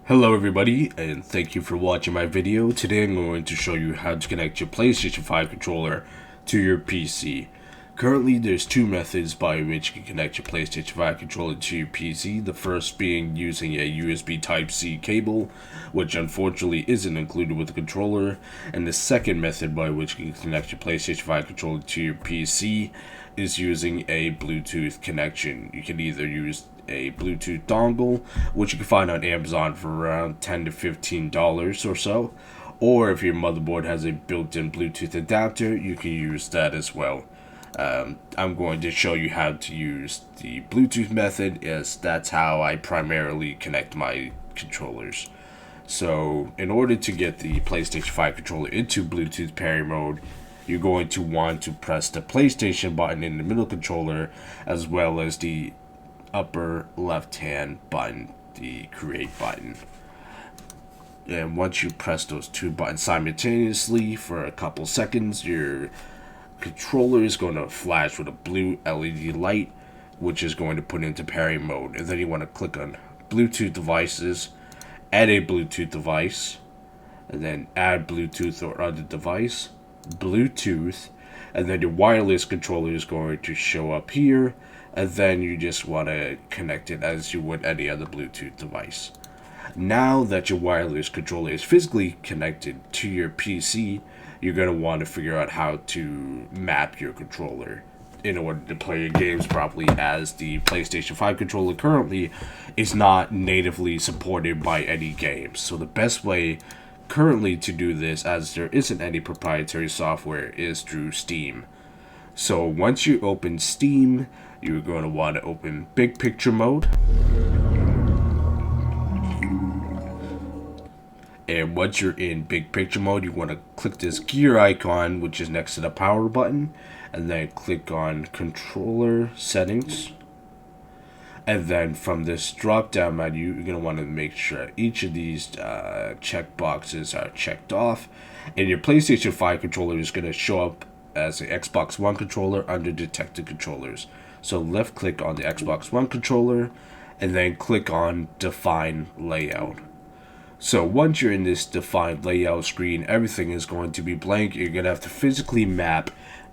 Hello everybody, and thank you for watching my video. Today I'm going to show you how to connect your PlayStation 5 controller to your PC. Currently there's two methods by which you can connect your PlayStation 5 controller to your PC. The first being using a USB Type-C cable, which unfortunately isn't included with the controller. And the second method by which you can connect your PlayStation 5 controller to your PC is using a Bluetooth connection. You can either use a Bluetooth dongle, which you can find on Amazon for around $10 to $15 or so, or if your motherboard has a built-in Bluetooth adapter, you can use that as well. I'm going to show you how to use the Bluetooth method, as that's how I primarily connect my controllers. So in order to get the PlayStation 5 controller into Bluetooth pairing mode, you're going to want to press the PlayStation button in the middle controller, as well as the upper left hand button, the create button. And once you press those two buttons simultaneously for a couple seconds, your controller is going to flash with a blue LED light, which is going to put into pairing mode. And then you want to click on Bluetooth devices, add a Bluetooth device, and then add Bluetooth or other device, Bluetooth, and then your wireless controller is going to show up here, and then you just want to connect it as you would any other Bluetooth device. Now that your wireless controller is physically connected to your PC, you're going to want to figure out how to map your controller in order to play your games properly, as the PlayStation 5 controller currently is not natively supported by any games. So the best way currently to do this, as there isn't any proprietary software, is through Steam. So once you open Steam, you're going to want to open Big Picture mode. And once you're in Big Picture mode, you want to click this gear icon, which is next to the power button, and then click on Controller Settings. And then from this drop down menu, you're going to want to make sure each of these check boxes are checked off. And your PlayStation 5 controller is going to show up as an Xbox One controller under Detected Controllers. So left click on the Xbox One controller, and then click on Define Layout. So once you're in this Define Layout screen, everything is going to be blank. You're going to have to physically map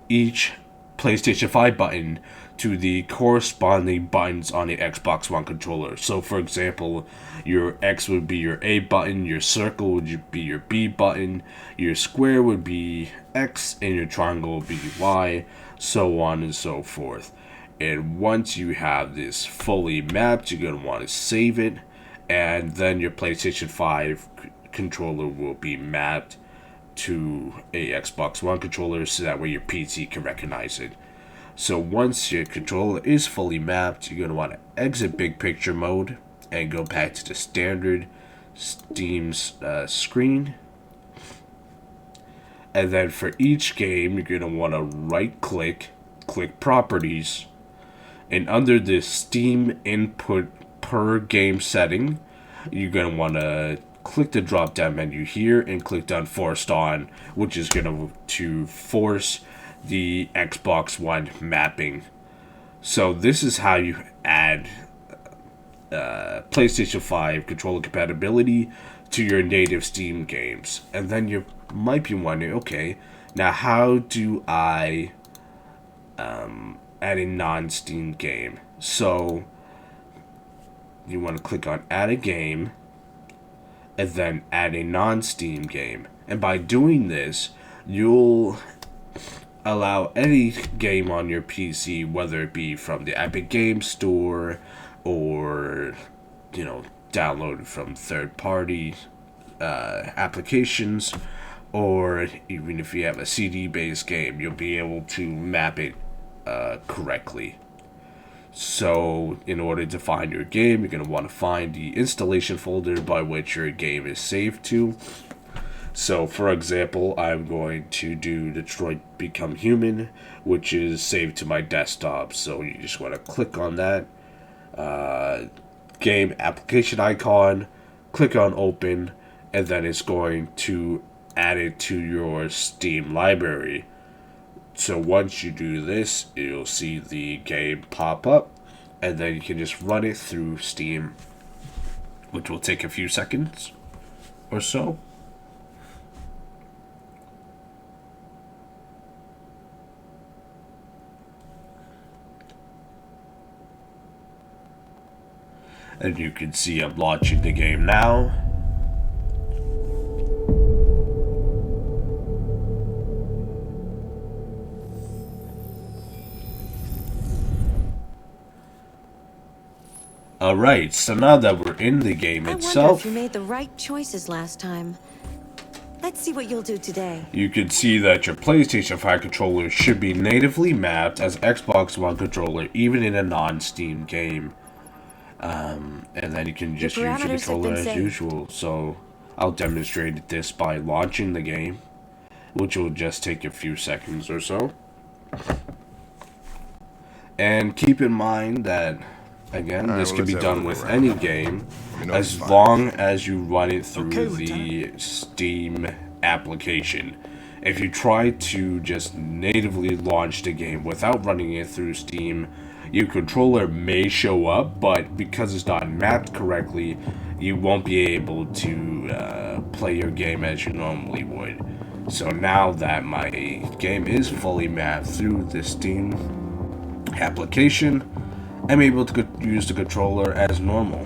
each PlayStation 5 button to the corresponding buttons on the Xbox One controller. So for example, your X would be your A button, your circle would be your B button, your square would be X, and your triangle would be Y, so on and so forth. And once you have this fully mapped, you're going to want to save it, and then your PlayStation 5 controller will be mapped to a Xbox One controller, so that way your PC can recognize it. So once your controller is fully mapped, you're going to want to exit Big Picture mode and go back to the standard Steam's screen. And then for each game, you're going to want to right click, click Properties, and under the Steam Input Per Game setting, you're going to want to click the drop down menu here and click on Forced On, which is going to force the Xbox One mapping. So this is how you add PlayStation 5 controller compatibility to your native Steam games. And then you might be wondering, okay, now how do I add a non-Steam game? So you want to click on Add a Game, and then add a non-Steam game. And by doing this, you'll allow any game on your PC, whether it be from the Epic Games Store or, downloaded from third-party applications, or even if you have a CD-based game, you'll be able to map it correctly. So in order to find your game, you're going to want to find the installation folder by which your game is saved to. So for example, I'm going to do Detroit Become Human, which is saved to my desktop. So you just want to click on that game application icon, click on Open, and then it's going to add it to your Steam library. So once you do this, you'll see the game pop up, and then you can just run it through Steam. which will take a few seconds or so. And you can see I'm launching the game now. Alright, so now that we're in the game itself, I wonder if you made the right choices last time. Let's see what you'll do today. You can see that your PlayStation 5 controller should be natively mapped as Xbox One controller even in a non-Steam game. And then you can just use your controller as usual. So I'll demonstrate this by launching the game, which will just take a few seconds or so. And keep in mind that, again, this can be done with any game as long as you run it through the Steam application. If you try to just natively launch the game without running it through Steam, your controller may show up, but because it's not mapped correctly, you won't be able to play your game as you normally would. So now that my game is fully mapped through the Steam application, I'm able to use the controller as normal.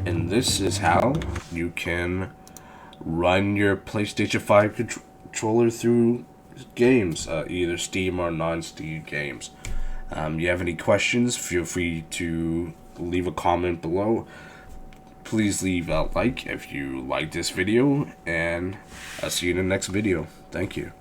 And this is how you can run your PlayStation 5 controller through games, either Steam or non-Steam games. You have any questions, feel free to leave a comment below. Please leave a like if you like this video, and I'll see you in the next video. Thank you.